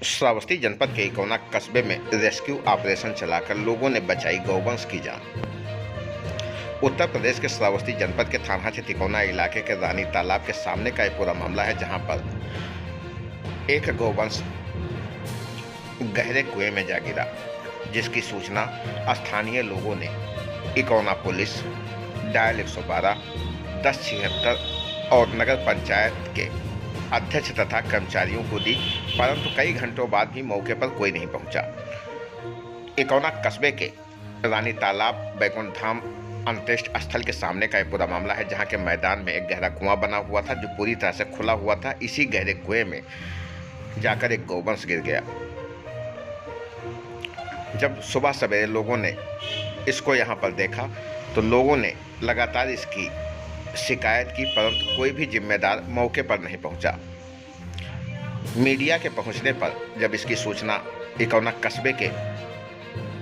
श्रावस्ती जनपद के इकौना कस्बे में रेस्क्यू ऑपरेशन चलाकर लोगों ने बचाई गौवंश की जान। उत्तर प्रदेश के श्रावस्ती जनपद के थाना क्षेत्र इकौना इलाके के रानी तालाब के सामने का एक पूरा मामला है, जहां पर एक गौवंश गहरे कुएं में जा गिरा, जिसकी सूचना स्थानीय लोगों ने इकौना पुलिस, डायल 112, 1076 और नगर पंचायत के अध्यक्ष तथा कर्मचारियों को दी, परंतु कई घंटों बाद भी मौके पर कोई नहीं पहुंचा। इकौना कस्बे के रानी तालाब बैकुंठ धाम अंत्येष्ट स्थल के सामने का एक पूरा मामला है, जहां के मैदान में एक गहरा कुआं बना हुआ था जो पूरी तरह से खुला हुआ था। इसी गहरे कुएं में जाकर एक गौवंश गिर गया। जब सुबह सवेरे लोगों ने इसको यहां पर देखा तो लोगों ने लगातार इसकी शिकायत की, परंतु कोई भी जिम्मेदार मौके पर नहीं पहुंचा। मीडिया के पहुंचने पर जब इसकी सूचना इकौना कस्बे के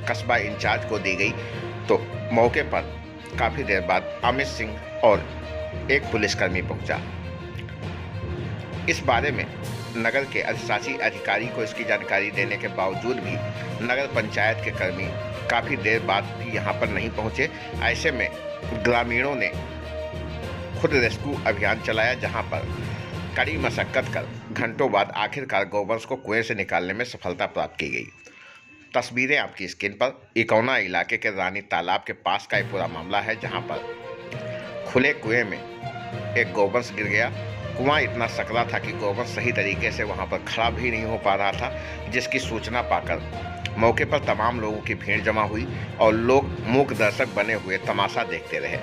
कस्बा इंचार्ज को दी गई तो मौके पर काफ़ी देर बाद अमित सिंह और एक पुलिसकर्मी पहुंचा। इस बारे में नगर के अधिशासी अधिकारी को इसकी जानकारी देने के बावजूद भी नगर पंचायत के कर्मी काफ़ी देर बाद भी यहां पर नहीं पहुंचे। ऐसे में ग्रामीणों ने खुद रेस्क्यू अभियान चलाया, जहां पर कड़ी मशक्कत कर घंटों बाद आखिरकार गौवंश को कुएं से निकालने में सफलता प्राप्त की गई। तस्वीरें आपकी स्क्रीन पर। इकौना इलाके के रानी तालाब के पास का एक पूरा मामला है, जहां पर खुले कुएं में एक गौवंश गिर गया। कुआं इतना सकरा था कि गौवंश सही तरीके से वहां पर खड़ा भी नहीं हो पा रहा था, जिसकी सूचना पाकर मौके पर तमाम लोगों की भीड़ जमा हुई और लोग मूक दर्शक बने हुए तमाशा देखते रहे।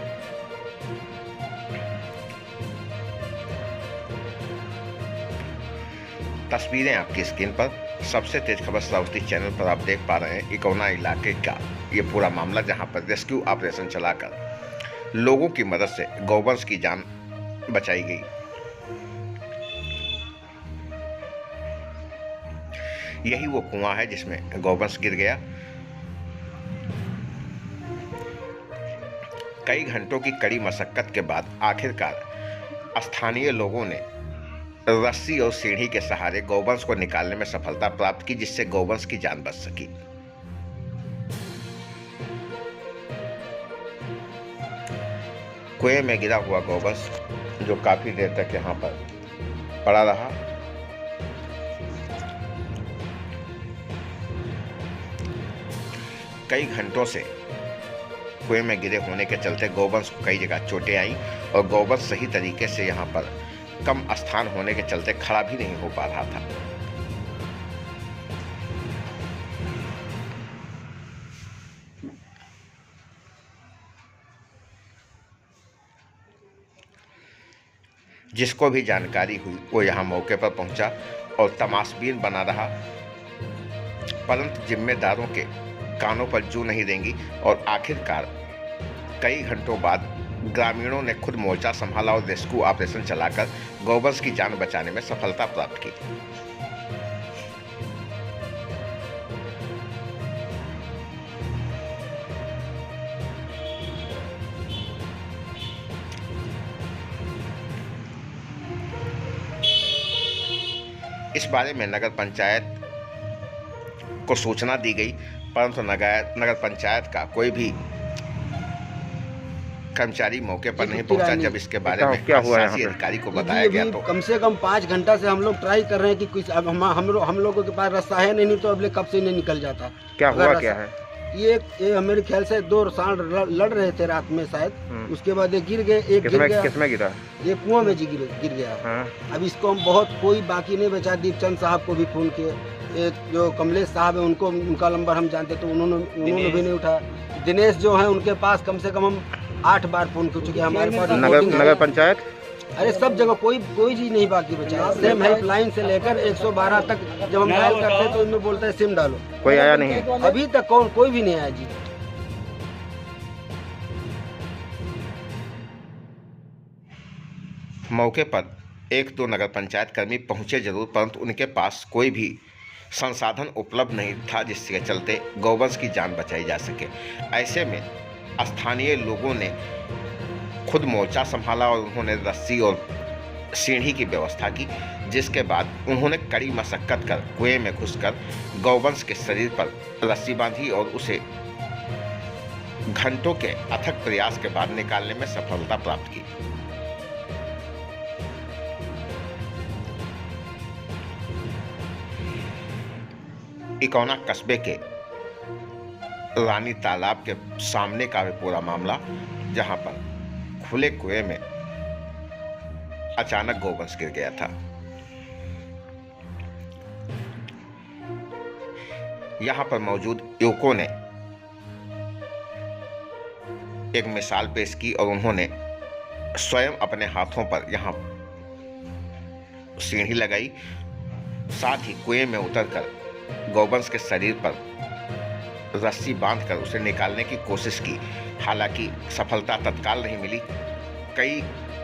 तस्वीरें आपकी स्क्रीन पर। सबसे तेज खबर श्रावस्ती चैनल पर आप देख पा रहे हैं इकौना इलाके का ये पूरा मामला, जहां पर रेस्क्यू ऑपरेशन चलाकर लोगों की मदद से गौवंश की जान बचाई गई। यही वो कुआं है जिसमें गौवंश गिर गया। कई घंटों की कड़ी मशक्कत के बाद आखिरकार स्थानीय लोगों ने रस्सी और सीढ़ी के सहारे गौवंश को निकालने में सफलता प्राप्त की, जिससे गौवंश की जान बच सकी। कुएं में गिरा हुआ गौवंश जो काफी देर तक यहां पर पड़ा रहा, कई घंटों से कुएं में गिरे होने के चलते गौवंश को कई जगह चोटें आई और गौवंश सही तरीके से यहां पर कम स्थान होने के चलते खड़ा भी नहीं हो पा रहा था। जिसको भी जानकारी हुई वो यहां मौके पर पहुंचा और तमाशबीन बना रहा, परंतु जिम्मेदारों के कानों पर जू नहीं रेंगी और आखिरकार कई घंटों बाद ग्रामीणों ने खुद मोर्चा संभाला और रेस्क्यू ऑपरेशन चलाकर गौवंश की जान बचाने में सफलता प्राप्त की। इस बारे में नगर पंचायत को सूचना दी गई, परंतु नगर पंचायत का कोई भी कर्मचारी मौके पर नहीं पहुंचा। जब इसके बारे में क्या हुआ शासी अधिकारी को बताया गया तो कम से कम 5 घंटा से हम लोग ट्राई कर रहे हैं कि कुछ अब हम लोगों के पास रास्ता है नहीं तो अगले कब से नहीं निकल जाता। क्या हुआ क्या है? ये मेरे ख्याल से 2 सांड लड़ रहे थे रात में शायद, उसके बाद ये गिर गए। एक गिर गया। किसमें गिरा? ये कुआं में जी गिर गया। हाँ। अब इसको हम बहुत कोई बाकी नहीं बचा। दीपचंद साहब को भी फोन किए, जो कमलेश साहब है उनको, उनका नंबर हम जानते तो उन्होंने भी नहीं उठाया। दिनेश जो है उनके पास कम से कम हम 8 बार फोन कर चुके हैं। हमारे पास नगर पंचायत, अरे सब जगह कोई चीज नहीं बाकी बचा। सिम हेल्पलाइन से लेकर 112 तक जब हम डायल करते हैं तो इनमें बोलता है सिम डालो। कोई आया नहीं अभी तक? कोई भी नहीं आया जी। मौके पर 1-2 नगर पंचायत कर्मी पहुंचे जरूर, परंतु उनके पास कोई भी संसाधन उपलब्ध नहीं था जिसके चलते गौवंश की जान बचाई जा सके। ऐसे में स्थानीय लोगों ने खुद मोर्चा संभाला और उन्होंने रस्सी और सीढ़ी की व्यवस्था की, जिसके बाद उन्होंने कड़ी मशक्कत कर कुएं में घुसकर गौवंश के शरीर पर रस्सी बांधी और उसे घंटों के अथक प्रयास के बाद निकालने में सफलता प्राप्त की। इकौना कस्बे के रानी तालाब के सामने का भी पूरा मामला, जहां पर खुले कुएं में अचानक गौवंश गिर गया था। यहां पर मौजूद युवकों ने एक मिसाल पेश की और उन्होंने स्वयं अपने हाथों पर यहां सीढ़ी लगाई, साथ ही कुएं में उतरकर गौवंश के शरीर पर रस्सी बांधकर उसे निकालने की कोशिश की। हालांकि सफलता तत्काल नहीं मिली। कई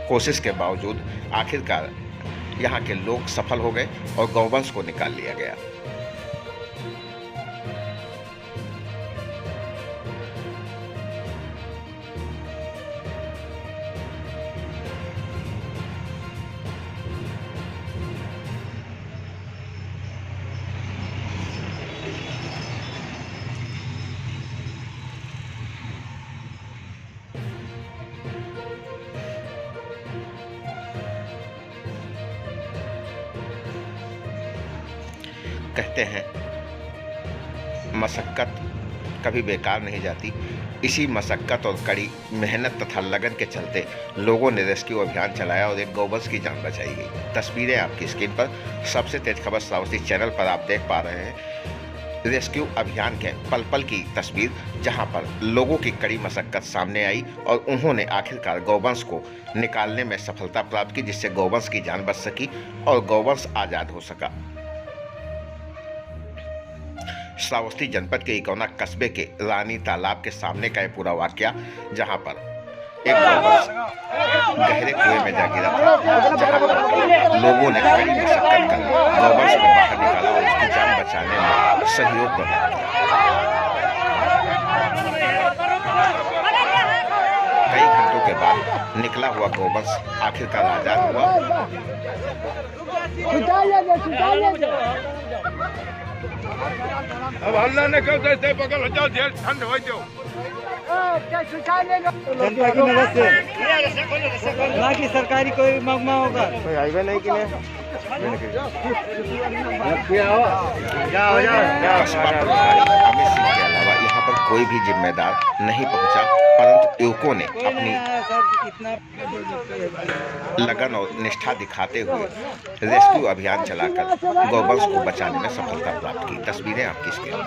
कोशिश के बावजूद आखिरकार यहाँ के लोग सफल हो गए और गौवंश को निकाल लिया गया। कहते हैं मशक्कत कभी बेकार नहीं जाती। इसी मशक्कत और कड़ी मेहनत तथा लगन के चलते लोगों ने रेस्क्यू अभियान चलाया और एक गौवंश की जान बचाई गई। तस्वीरें आपकी स्क्रीन पर। सबसे तेज खबर श्रावस्ती चैनल पर आप देख पा रहे हैं रेस्क्यू अभियान के पल पल की तस्वीर, जहां पर लोगों की कड़ी मशक्कत सामने आई और उन्होंने आखिरकार गौवंश को निकालने में सफलता प्राप्त की, जिससे गौवंश की जान बच सकी और गौवंश आज़ाद हो सका। श्रावस्ती जनपद के इकौना कस्बे के रानी तालाब के सामने का यह पूरा वाकया, जहां पर एक गौवंश गहरे कुएं में जा गिरा था, जहां पर लोगों ने कड़ी मशक्कत कर गौवंश को बाहर निकाला और उसकी जान बचाने में सहयोग प्रदान किया। कई घंटों के बाद निकला हुआ गौवंश आखिरकार आजाद हुआ। अब हल्ला न कर देते बगल हो जाओ, जेल ठंड हो जाओ। जनता की मदद से ना कि सरकारी कोई मगमा होगा, कोई हाईवे नहीं कि कस्बा प्रभारी अमित सिंह के अलावा यहाँ पर कोई भी जिम्मेदार नहीं पहुंचा, परंतु युवकों ने अपनी लगन और निष्ठा दिखाते हुए रेस्क्यू अभियान चलाकर गौवंश को बचाने में सफलता प्राप्त की। तस्वीरें आपकी स्क्रीन पर।